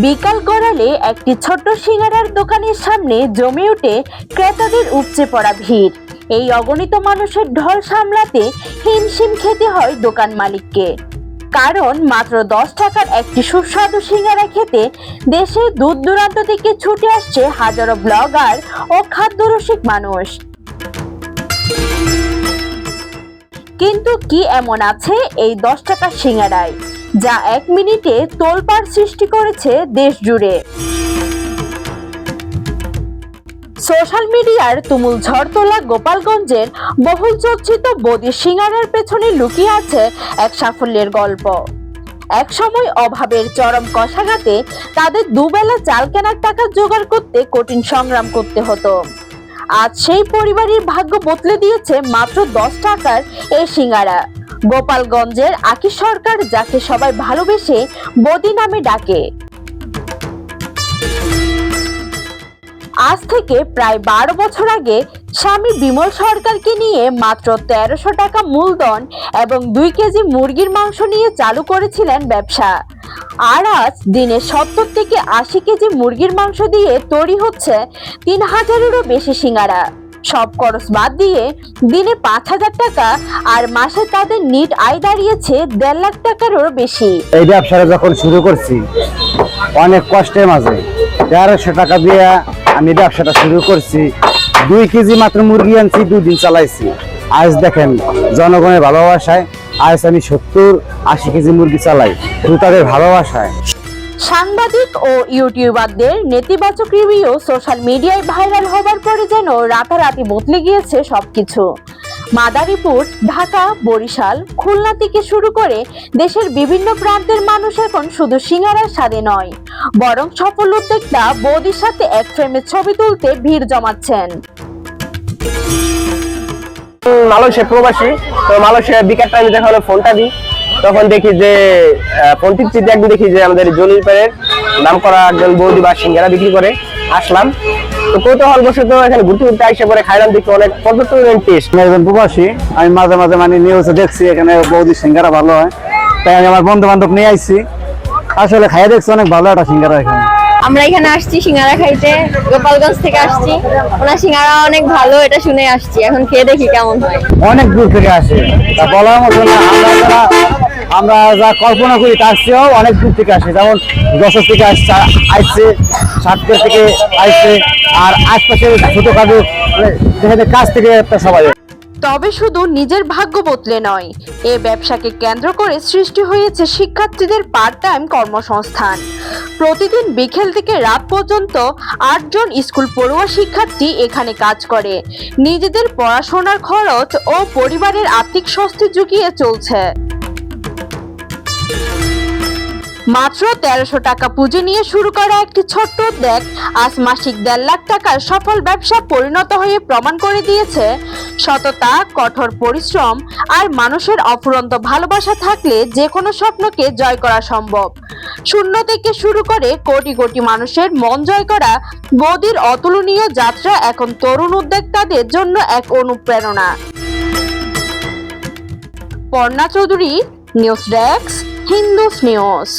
বিকাল গড়ালে একটি ছোট্ট সিঙ্গারার দোকানের সামনে জমে ওঠে ক্রেতাদের উপচে পড়া ভিড়। এই অগণিত মানুষের ঢল সামলাতে হিমশিম খেতে হয় দোকান মালিককে, কারণ মাত্র 10 টাকার একটি সুস্বাদু সিঙ্গারা খেতে দেশের দূর দূরান্ত থেকে ছুটে আসছে হাজারো ব্লগার ও খাদ্যরসিক মানুষ। কিন্তু কি এমন আছে এই 10 টাকার সিঙ্গারায় যা 1 মিনিটে তোলপাড় সৃষ্টি করেছে দেশ জুড়ে? সোশ্যাল মিডিয়ার তুমুল ঝড় তোলা গোপালগঞ্জের বহুল চর্চিত বদির সিঙ্গারার পেছনে লুকিয়ে আছে এক সাফল্যের গল্প। এক সময় অভাবের চরম কষাঘাতে তাদের দুবেলা চাল কেনার টাকা জোগাড় করতে কঠিন সংগ্রাম করতে হতো। আজ সেই পরিবারের ভাগ্য বদলে দিয়েছে মাত্র 10 টাকার এই সিঙ্গারা। গোপালগঞ্জের আকি সরকার, যাকে সবাই ভালোবেসে বদি নামে ডাকে, আজ থেকে প্রায় 12 বছর আগে স্বামী বিমল সরকারকে নিয়ে মাত্র 1300 টাকা মূলধন এবং 2 কেজি মুরগির মাংস নিয়ে চালু করেছিলেন ব্যবসা। আর আজ দিনে 70 থেকে 80 কেজি মুরগির মাংস দিয়ে তৈরি হচ্ছে 3000-এরও বেশি সিঙ্গারা। সব খরচ বাদ দিয়ে দিনে 5000 টাকা, আর মাসে তাদের নিট আয় দাঁড়িয়েছে 1.5 লাখ টাকারও বেশি। এই ব্যবসাটা যখন শুরু করছি অনেক কষ্টের মাঝে 1300 টাকা দিয়ে আমি ব্যবসাটা শুরু করছি। 2 কেজি মাত্র মুরগি আনছি, 2 দিন চালাইছি। আজ দেখেন জনগণের ভালোবাসায় আজ আমি 70-80 কেজি মুরগি চালাই, শুধু তাদের ভালোবাসায়। সাংবাদিক ও ইউটিউবারদের নেতিবাচক রিভিউ সোশ্যাল মিডিয়ায় ভাইরাল হবার পরে যেন রাতারাতি বদলে গিয়েছে সবকিছু। মাদারীপুর, ঢাকা, বরিশাল, খুলনা থেকে শুরু করে দেশের বিভিন্ন প্রান্তের মানুষ এখন শুধু সিঙ্গারার স্বাদে নয়, বরং সফল উদ্যোক্তা বৌদির সাথে এক ফ্রেমে ছবি তুলতে ভিড় জমাচ্ছেন। মালয়েশিয়া প্রবাসী, তো মালয়েশিয়া বিকেল টাইমে যখন ফোনটা দিই তখন দেখি যে ফোন টিপতে একদিন দেখি যে আমাদের জলিলপাড়ের নাম করা একজন বৌদি বা সিঙ্গারা বিক্রি করে। আসলাম তো কৌতূহল বশত এখানে ঘুরতে ঘুরতে আইসা পরে খাইলাম, দেখি অনেক পর্যটন টেস্ট। একজন প্রবাসী, আমি মাঝে মাঝে মানে নিউজে দেখছি এখানে বৌদি সিঙ্গারা ভালো হয়, তাই আমি আমার বন্ধু বান্ধব নিয়ে আইছি। আসলে খাইয়ে দেখছি অনেক ভালো একটা সিঙ্গারা এখানে। আমরা এখানে আসছি সিঙ্গারা খাইতে, গোপালগঞ্জ থেকে আসছি। ওনার সিঙ্গারা অনেক ভালো, এটা শুনে আসছি, এখন খেয়ে দেখি কেমন হয়। অনেক দূর থেকে আসে, তা বলার মতো না। আমরা যা কল্পনা করি তার চেয়েও অনেক দূর থেকে আসে, যেমন যশোর থেকে আসছে, সাতক্ষীরা থেকে আসছে, আর আশপাশের ছোটখাটো কাছ থেকে একটা সবাই। তবে শুধু নিজের ভাগ্য বদলে নয়, এ ব্যবসাকে কেন্দ্র করে সৃষ্টি হয়েছে শিক্ষার্থীদের পার্ট টাইম কর্মসংস্থান। প্রতিদিন বিকেল থেকে রাত পর্যন্ত 8 জন স্কুল পড়ুয়া শিক্ষার্থী এখানে কাজ করে নিজেদের পড়াশোনার খরচ ও পরিবারের আর্থিক স্বস্তি জুগিয়ে চলছে। মাত্র 1300 টাকা পুঁজি নিয়ে শুরু করা একটি ছোট্ট উদ্যোগ আজ মাসিক 1.5 লাখ টাকার সফল ব্যবসা পরিণত হয়ে প্রমাণ করে দিয়েছে সততা, কঠোর পরিশ্রম আর মানুষের অফুরন্ত ভালোবাসা থাকলে যে কোনো স্বপ্নকে জয় করা সম্ভব। শূন্য থেকে শুরু করে কোটি কোটি মানুষের মন জয় করা বৌদির অতুলনীয় যাত্রা এখন তরুণ উদ্যোক্তাদের জন্য এক অনুপ্রেরণা। Parna Chowdhury, news desk, Hindus news.